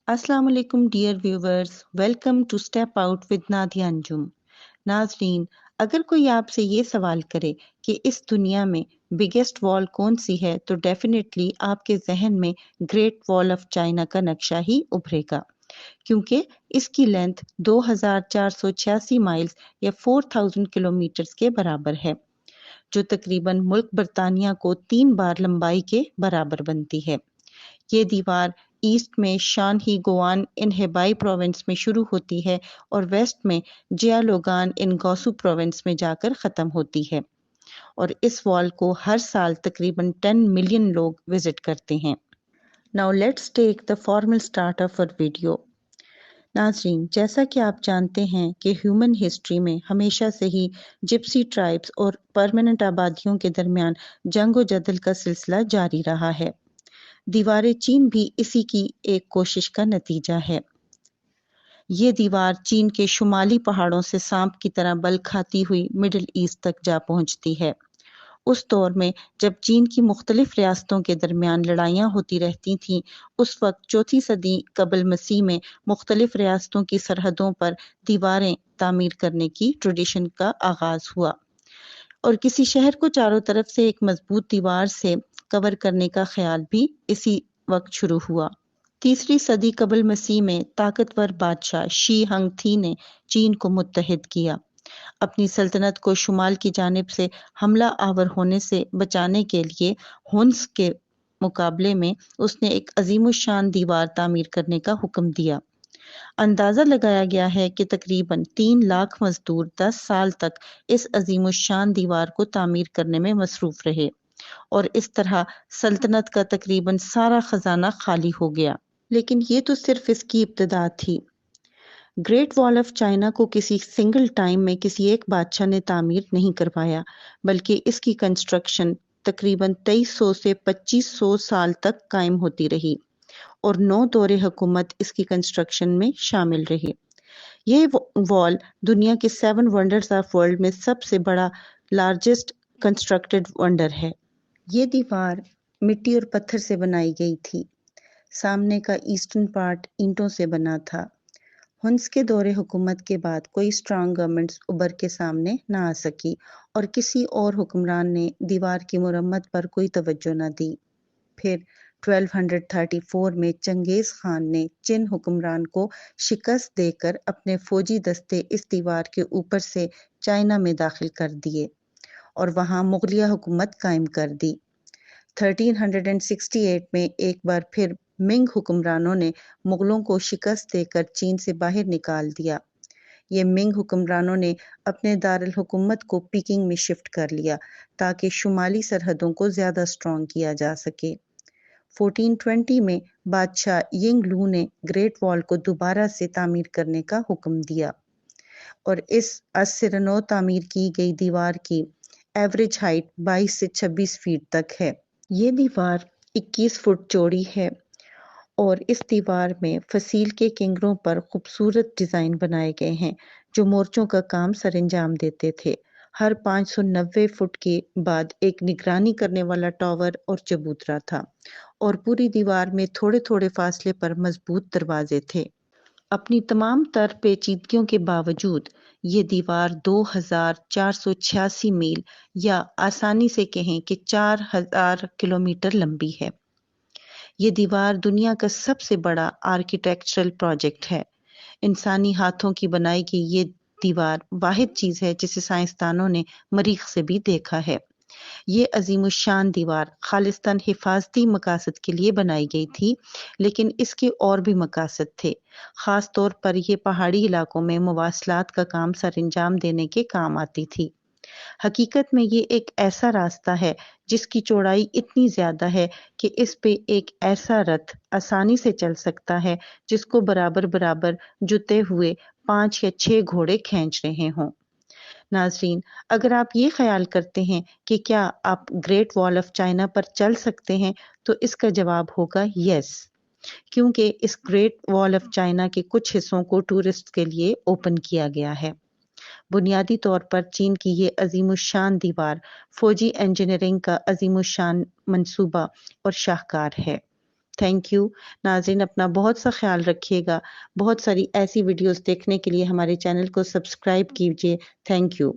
अस्सलाम वालेकुम dear viewers, welcome to step out with Nadia Anjum. नाजरीन, अगर कोई आपसे ये सवाल करे कि इस दुनिया में बिगेस्ट वॉल कौन सी है तो डेफिनेटली आपके जहन में ग्रेट वॉल ऑफ चाइना का नक्शा ही उभरेगा, क्योंकि इसकी लेंथ 2486 माइल्स या 4000 किलोमीटर्स के बराबर है, जो तकरीबन मुल्क बरतानिया को 3 बार लंबाई के बराबर बनती है। ये दीवार ईस्ट में शान ही गोआन इन हेबाई प्रोविंस में शुरू होती है और वेस्ट में जियालोगान इन गौसू प्रोविंस में जाकर ख़त्म होती है, और इस वॉल को हर साल तकरीबन 10 मिलियन लोग विजिट करते हैं। Now let's take the formal start of our video. नाजरीन, जैसा कि आप जानते हैं कि ह्यूमन हिस्ट्री में हमेशा से ही जिप्सी ट्राइब्स और परमानेंट आबादियों के दरमियान जंग जदल का सिलसिला जारी रहा है। दीवारें चीन भी इसी की एक कोशिश का नतीजा है। ये दीवार चीन के शुमाली पहाड़ों से सांप की तरह बल खाती हुई मिडिल ईस्ट तक जा पहुंचती है। उस दौर में जब चीन की मुख्तलिफ रियासतों के दरमियान लड़ाइयाँ होती रहती थीं, उस वक्त चौथी सदी कबल मसीह में मुख्तलिफ रियासतों की सरहदों पर दीवारें तामीर करने की ट्रेडिशन का आगाज हुआ, और किसी शहर को चारों तरफ से एक मजबूत दीवार से कवर करने का ख्याल भी इसी वक्त शुरू हुआ। तीसरी सदी कबल मसीह में ताकतवर बादशाह शी हंग थी ने चीन को मुत्तहिद किया। अपनी सल्तनत को शुमाल की जानिब से हमला आवर होने से बचाने के लिए हुन्स के मुकाबले में उसने एक अजीमुशान दीवार तामीर करने का हुक्म दिया। अंदाजा लगाया गया है कि तकरीबन 3 लाख मजदूर 10 साल तक इस अजीमुशान दीवार को तामीर करने में मसरूफ रहे, और इस तरह सल्तनत का तकरीबन सारा खजाना खाली हो गया। लेकिन ये तो सिर्फ इसकी इब्तिदा थी। ग्रेट वॉल ऑफ चाइना को किसी सिंगल टाइम में किसी एक बादशाह ने तामीर नहीं करवाया, बल्कि इसकी कंस्ट्रक्शन तकरीबन 2300 से 2500 साल तक कायम होती रही, और 9 दौरे हुकूमत इसकी कंस्ट्रक्शन में शामिल रहे। ये वॉल दुनिया के 7 वंडर्स ऑफ वर्ल्ड में सबसे बड़ा लार्जेस्ट कंस्ट्रक्टेड वंडर है। ये दीवार मिट्टी और पत्थर से बनाई गई थी। सामने का ईस्टर्न पार्ट ईंटों से बना था। हुन्स के दौरे हुकूमत के बाद कोई स्ट्रांग गवर्नमेंट्स उभर के सामने ना आ सकी, और किसी और हुक्मरान ने दीवार की मुरम्मत पर कोई तवज्जो न दी। फिर 1234 में चंगेज खान ने चिन हुक्मरान को शिकस्त देकर अपने फौजी दस्ते इस दीवार के ऊपर से चाइना में दाखिल कर दिए और वहां मुगलिया हुकूमत कायम कर दी। 1368 में एक बार फिर मिंग हुक्मरानों ने मुगलों को शिकस्त देकर चीन से बाहर निकाल दिया। ये मिंग हुक्मरानों ने अपने दारुल हुकूमत को पीकिंग में शिफ्ट कर लिया ताकि शुमाली सरहदों को ज्यादा स्ट्रॉन्ग किया जा सके। 1420 में बादशाह यिंग लू ने ग्रेट वॉल को दोबारा से तामीर करने का हुक्म दिया, और इस असरनो तामीर की गई दीवार की एवरेज हाइट 22 से 26 फीट तक है। ये दीवार 21 फुट चौड़ी है, और इस दीवार में फसील के किंगरों पर खूबसूरत डिजाइन बनाए गए हैं जो मोर्चों का काम सरंजाम देते थे। हर 590 फुट के बाद एक निगरानी करने वाला टावर और चबूतरा था, और पूरी दीवार में थोड़े थोड़े फासले पर मजबूत दरवाजे थे। अपनी तमाम तर पेचीदगियों के बावजूद ये दीवार 2486 मील या आसानी से कहें कि 4000 किलोमीटर लंबी है। ये दीवार दुनिया का सबसे बड़ा आर्किटेक्चरल प्रोजेक्ट है। इंसानी हाथों की बनाई गई ये दीवार वाहिद चीज है जिसे साइंसदानों ने मरीख से भी देखा है। ये अजीमुशान दीवार खालिस्तान हिफाजती मकासद के लिए बनाई गई थी, लेकिन इसके और भी मकासद थे। खास तौर पर यह पहाड़ी इलाकों में मवासलात का काम सरंजाम देने के काम आती थी। हकीकत में ये एक ऐसा रास्ता है जिसकी चौड़ाई इतनी ज्यादा है कि इस पे एक ऐसा रथ आसानी से चल सकता है जिसको बराबर बराबर जुते हुए 5 या 6 घोड़े खींच रहे हों। नाजरीन, अगर आप ये ख्याल करते हैं कि क्या आप ग्रेट वॉल ऑफ चाइना पर चल सकते हैं, तो इसका जवाब होगा यस, क्योंकि इस ग्रेट वॉल ऑफ चाइना के कुछ हिस्सों को टूरिस्ट के लिए ओपन किया गया है। बुनियादी तौर पर चीन की ये अजीमुशान दीवार फौजी इंजीनियरिंग का अजीमुशान मंसूबा और शाहकार है। تھینک یو ناظرین، اپنا بہت سا خیال رکھیے گا. بہت ساری ایسی ویڈیوز دیکھنے کے لیے ہمارے چینل کو سبسکرائب کیجیے. Thank you.